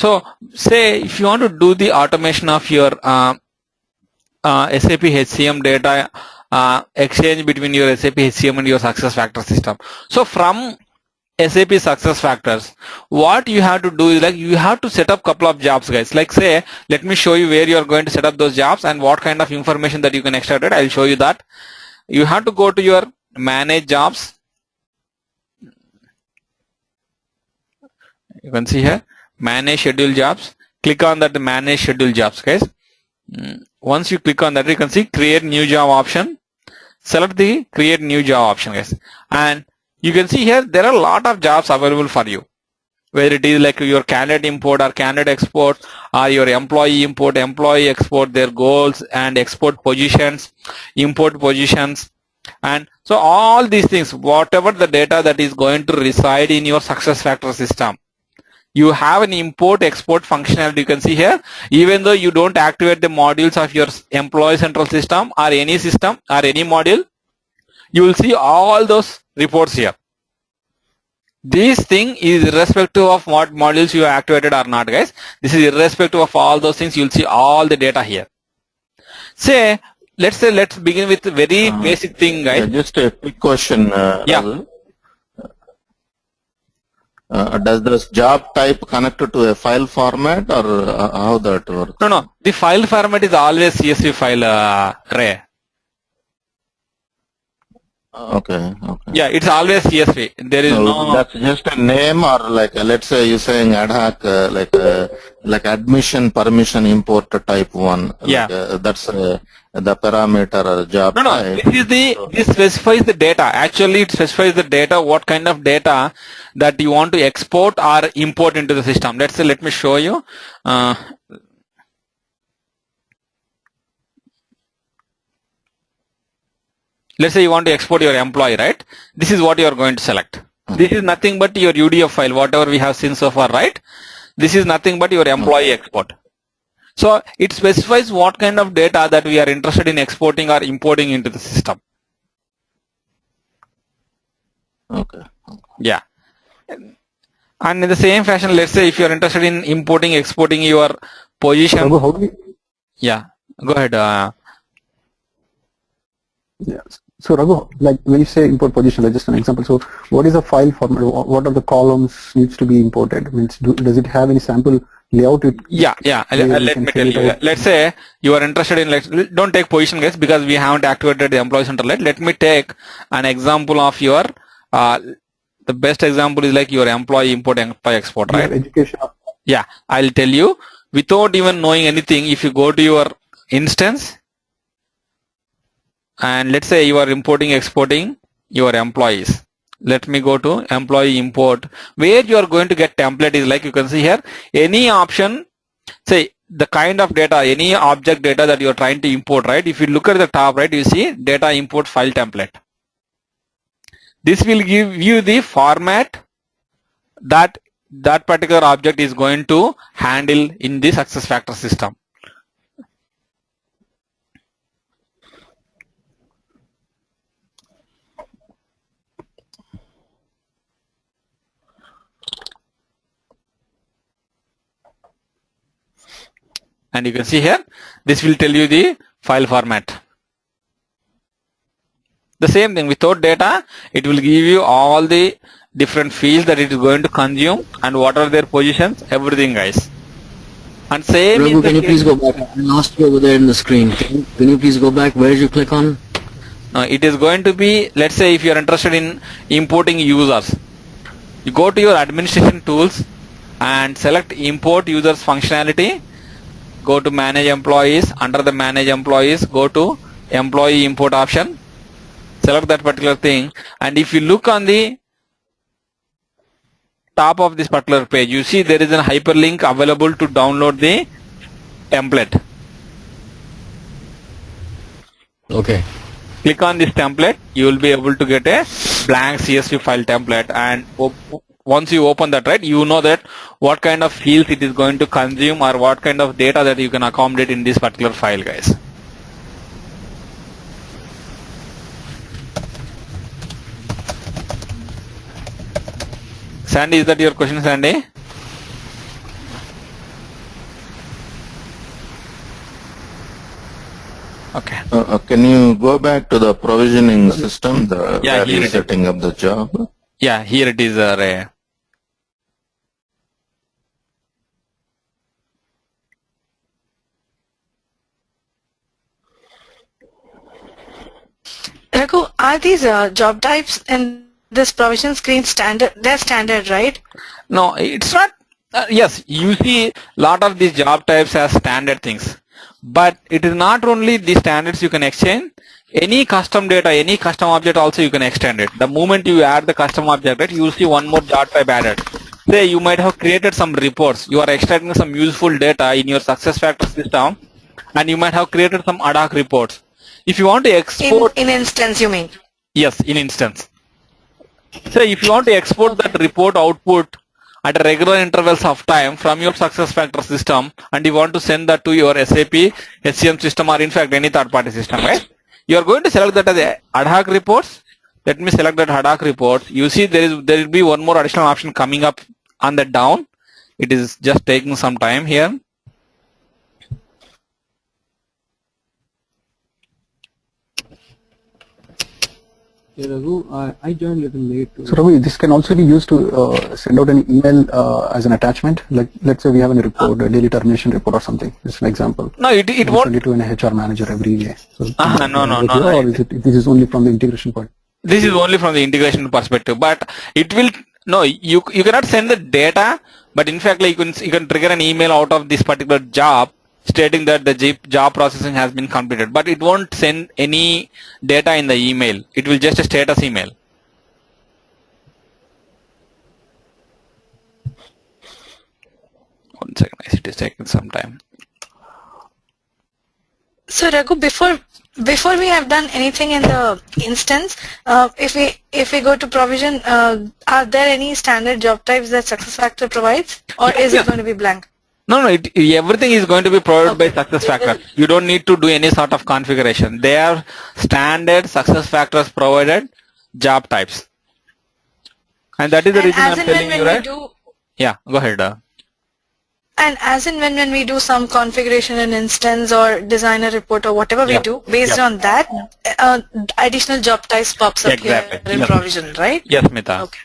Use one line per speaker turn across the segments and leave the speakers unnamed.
So say if you want to do the automation of your SAP HCM data exchange between your SAP HCM and your success factor system. So from SAP success factors, what you have to do is like you have to set up couple of jobs, guys. Like say, let me show you where you are going to set up those jobs and what kind of information that you can extract it. I'll show you that. You have to go to your manage jobs. You can see here manage schedule jobs. Click on that manage schedule jobs, guys. Once you click on that, you can see create new job option. Select the create new job option, guys, and you can see here there are a lot of jobs available for you, whether it is like your candidate import or candidate export, or your employee import, employee export, their goals and export positions, import positions. And so all these things, whatever the data that is going to reside in your success factor system, you have an import export functionality. You can see here, even though you don't activate the modules of your employee central system or any system or any module, you will see all those reports here. This thing is irrespective of what modules you have activated or not, guys. This is irrespective of all those things. You will see all the data here. Say, let's begin with a very basic thing, guys.
Just a quick question.
Yeah.
Does this job type connect to a file format, or how that works?
No. The file format is always CSV file, Ray.
Okay.
Yeah, it's always CSV. There is no.
That's just a name, or like let's say you're saying ad hoc, like admission permission import type one.
Yeah.
Like, that's the parameter or job type.
This specifies the data. Actually, it specifies the data, what kind of data that you want to export or import into the system. Let's say, let me show you. Let's say you want to export your employee, right? This is what you are going to select. This is nothing but your UDF file, whatever we have seen so far, right? This is nothing but your employee export. So it specifies what kind of data that we are interested in exporting or importing into the system.
Okay.
Yeah. And in the same fashion, let's say if you are interested in importing, exporting your position. Yeah. Go ahead.
Yeah. So Raghu, like when you say import position, like just an example. So what is the file format? What are the columns needs to be imported? Means does it have any sample layout?
Yeah. Let me tell you. Let's say you are interested in, don't take position, guys, because we haven't activated the employee center yet. Let me take an example of your, the best example is like your employee import, employee export, right?
Education.
Yeah, I'll tell you without even knowing anything. If you go to your instance, and let's say you are importing, exporting your employees. Let me go to employee import. Where you are going to get template is like, you can see here, any option, say the kind of data, any object data that you are trying to import, right? If you look at the top, right, you see data import file template. This will give you the format that particular object is going to handle in the success factor system. And you can see here, this will tell you the file format. The same thing, without data, it will give you all the different fields that it is going to consume and what are their positions, everything, guys. And same.
Raghu, can you please go back? I lost you over there in the screen. Can you please go back? Where did you click on?
It is going to be, let's say if you are interested in importing users, you go to your administration tools and select import users functionality. Go to manage employees. Under the manage employees, go to employee import option. Select that particular thing. And if you look on the top of this particular page, you see there is a hyperlink available to download the template.
Okay.
Click on this template. You will be able to get a blank CSV file template, and once you open that, right, you know that what kind of fields it is going to consume or what kind of data that you can accommodate in this particular file, guys. Sandy, is that your question, Sandy?
Can you go back to the provisioning system,
Yeah,
where
here
you're
it is.
setting up the job?
Yeah, here it is, Ray.
Raghu, are these job types in this provision screen standard? They're standard, right?
No, it's not. Yes, you see lot of these job types as standard things, but it is not only the standards you can exchange. Any custom data, any custom object also you can extend it. The moment you add the custom object, right, you will see one more job type added. Say you might have created some reports. You are extracting some useful data in your SuccessFactors system, and you might have created some ad hoc reports. If you want to export,
In instance, you mean?
yes, in instance. So if you want to export that report output at a regular intervals of time from your SuccessFactors system, and you want to send that to your SAP HCM system, or in fact any third party system, right? You are going to select that as ad hoc reports. Let me select that ad hoc report. You see there will be one more additional option coming up on the down. It is just taking some time here.
Yeah, Raghu, I joined a little late.
So Ravi, this can also be used to send out an email as an attachment. Like let's say we have a report, a daily termination report or something. Just an example.
No, it
We
won't.
send it to an HR manager every day. So
No.
or is it? This is only from the integration point.
This is only from the integration perspective, but it will no. You cannot send the data, but in fact, like you can trigger an email out of this particular job stating that the job processing has been completed, but it won't send any data in the email. It will just a status email. One second, it is taking some time.
So Raghu, before we have done anything in the instance, if we go to provision, are there any standard job types that SuccessFactors provides, or is it going to be blank?
No, everything is going to be provided by SuccessFactors. You don't need to do any sort of configuration. They are standard SuccessFactors provided job types. And that is the
And
reason
as
I'm
and
telling
when
you,
we
right?
do,
Yeah, go ahead.
and as and when we do some configuration in instance or design a report or whatever we
Yeah.
do, based
Yeah.
on that, additional job types pops up
Exactly.
here in
Yes.
provision, right?
Yes, Mita.
Okay.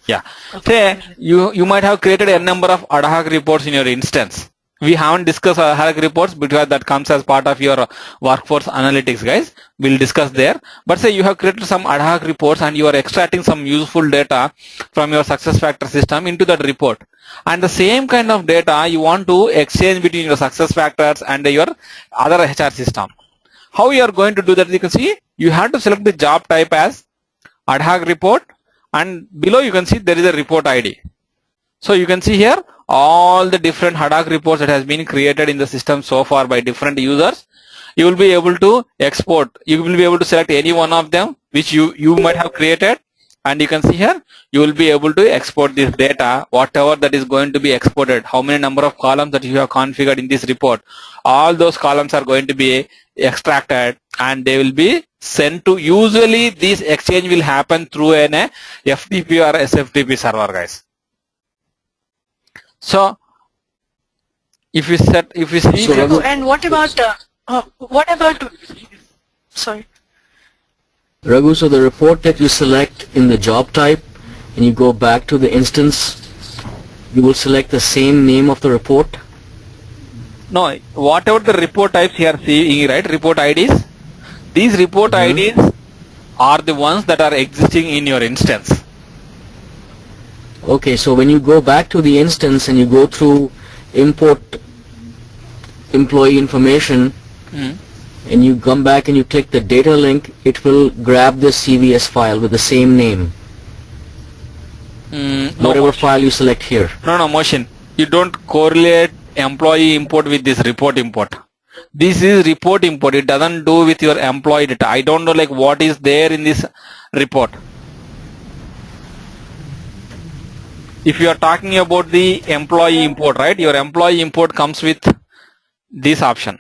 Yeah. Say you might have created a number of ad hoc reports in your instance. We haven't discussed ad hoc reports because that comes as part of your workforce analytics, guys. We'll discuss there. But say you have created some ad hoc reports and you are extracting some useful data from your SuccessFactors system into that report. And the same kind of data you want to exchange between your SuccessFactors and your other HR system. How you are going to do that? You can see you have to select the job type as ad hoc report, and below you can see there is a report ID. So you can see here all the different ad hoc reports that has been created in the system so far by different users. You will be able to export. You will be able to select any one of them which you might have created, and you can see here you will be able to export this data, whatever that is going to be exported, how many number of columns that you have configured in this report. All those columns are going to be extracted and they will be sent to, usually this exchange will happen through an FTP or SFTP server, guys. So if we see
So, Raghu,
And what about sorry.
Raghu, so the report that you select in the job type and you go back to the instance, you will select the same name of the report?
no, whatever the report types you are seeing, right, report IDs, these report IDs are the ones that are existing in your instance.
Okay, so when you go back to the instance and you go through import employee information and you come back and you click the data link, it will grab this CVS file with the same name. Whatever file you select here.
No, motion. You don't correlate employee import with this report import. This is report import. It doesn't do with your employee data. I don't know like what is there in this report. If you are talking about the employee import, right? Your employee import comes with this option.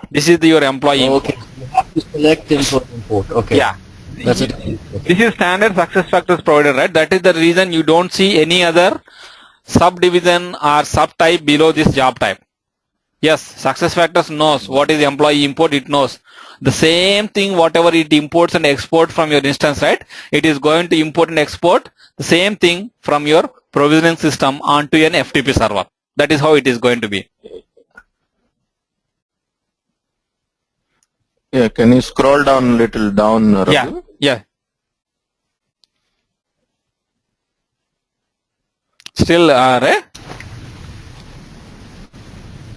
This is your employee import.
Okay, you have to select import. Okay.
Yeah.
That's it.
This is standard SuccessFactors provided, right? That is the reason you don't see any other subdivision or subtype below this job type. Yes, SuccessFactors knows what is employee import. It knows The same thing, whatever it imports and exports from your instance, right? It is going to import and export the same thing from your provisioning system onto an FTP server. That is how it is going to be.
Yeah, can you scroll down little down, Raghu?
Yeah. Still, right?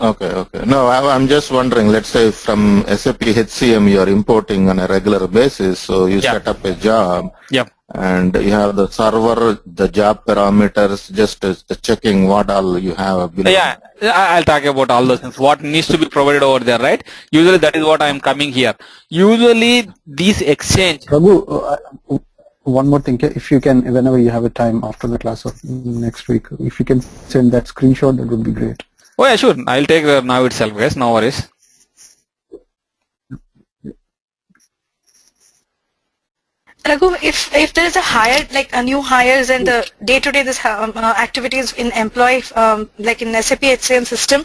Okay. No, I'm just wondering, let's say from SAP HCM you are importing on a regular basis, so you set up a job.
Yep.
And you have the server, the job parameters, just checking what all you have below.
Yeah, I'll talk about all those things. What needs to be provided over there, right? Usually that is what I am coming here. Usually these exchange.
Raghu, one more thing, if you can, whenever you have a time after the class of next week, if you can send that screenshot, that would be great.
Oh yeah, sure. I'll take now itself, guys. No worries.
Raghu, if there is a hire, like a new hires and the day-to-day this activities in employee, like in SAP HCM system,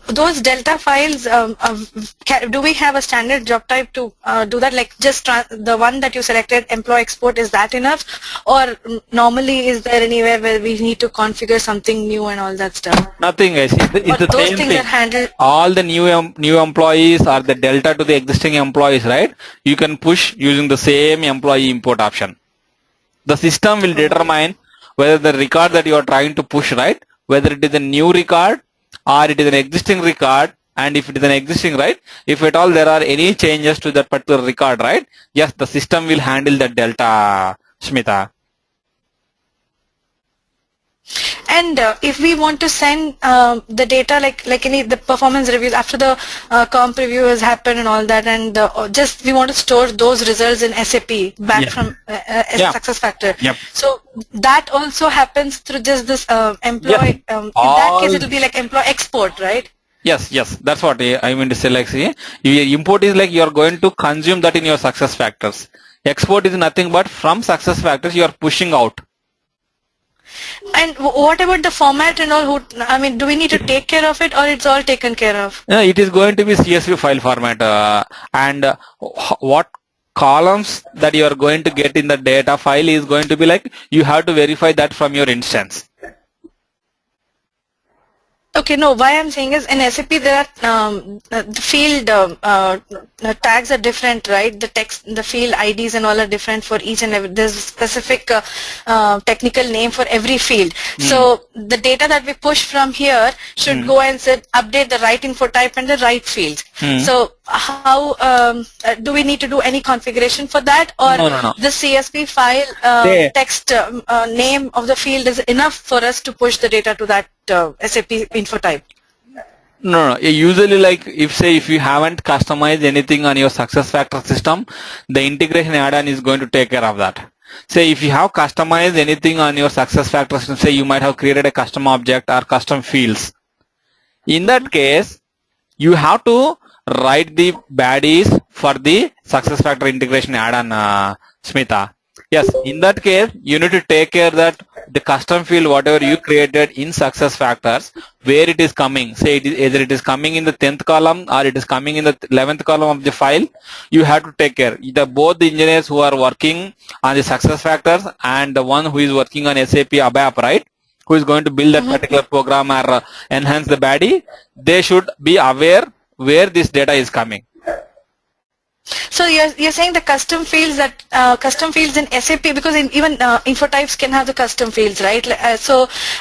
those delta files, do we have a standard job type to do that? Like just the one that you selected, employee export, is that enough? Or normally is there anywhere where we need to configure something new and all that stuff?
Nothing, guys. It's the
those
same
things
thing.
are handled.
All the new employees are the delta to the existing employees, right? You can push using the same employee import option. The system will determine whether the record that you are trying to push, right, whether it is a new record or it is an existing record, and if it is an existing, right, if at all there are any changes to that particular record, right, yes, the system will handle that delta, Smita.
And if we want to send the data, like the performance reviews after the comp review has happened and all that, and just we want to store those results in SAP back from SuccessFactors.
Yep.
So that also happens through just this employee. In that case, it will be like employee export, right?
Yes, that's what I mean to say. Like, see, your import is like you are going to consume that in your SuccessFactors. Export is nothing but from SuccessFactors you are pushing out.
And what about the format and all? I mean, do we need to take care of it, or it's all taken care of?
Yeah, it is going to be CSV file format, and what columns that you are going to get in the data file is going to be like you have to verify that from your instance.
Okay, no, why I'm saying is in SAP there are the field tags are different, right? The text, the field IDs and all are different for each and every, there's a specific technical name for every field. So the data that we push from here should go and update the right info type and the right field. So how do we need to do any configuration for that, or
No.
the CSV file text name of the field is enough for us to push the data to that SAP info type?
No. Usually, like if you haven't customized anything on your SuccessFactors system, the integration add-on is going to take care of that. Say if you have customized anything on your SuccessFactors system, say you might have created a custom object or custom fields. In that case, you have to write the baddies for the SuccessFactors integration add-on, Smita. Yes, in that case, you need to take care that the custom field, whatever you created in SuccessFactors, where it is coming, say either it is coming in the 10th column or it is coming in the 11th column of the file, you have to take care. Both the engineers who are working on the SuccessFactors and the one who is working on SAP ABAP, right, who is going to build that particular program or enhance the baddie, they should be aware where this data is coming.
So you're saying the custom fields custom fields in SAP, because even info types can have the custom fields, right?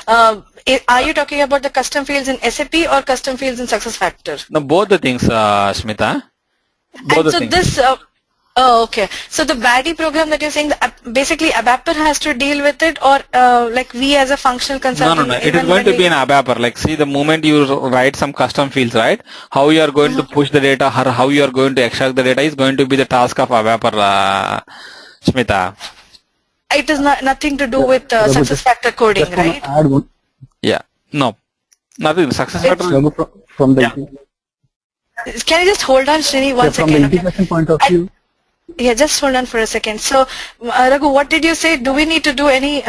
Are you talking about the custom fields in SAP or custom fields in SuccessFactors?
No, both the things, Smita. Both the things.
Oh, okay. So the baddie program that you're saying, basically ABAPer has to deal with it, or like we as a functional consultant?
No. It is going to be an ABAPer. Like, see, the moment you write some custom fields, right, how you are going to push the data or how you are going to extract the data is going to be the task of ABAPer, Smita.
It is nothing to do with SuccessFactors coding, right?
Add one.
Yeah. No. Nothing. SuccessFactors.
From the
Can you just hold on, Srini, one second?
From the integration point of view.
Yeah, just hold on for a second. So, Raghu, what did you say? Do we need to do any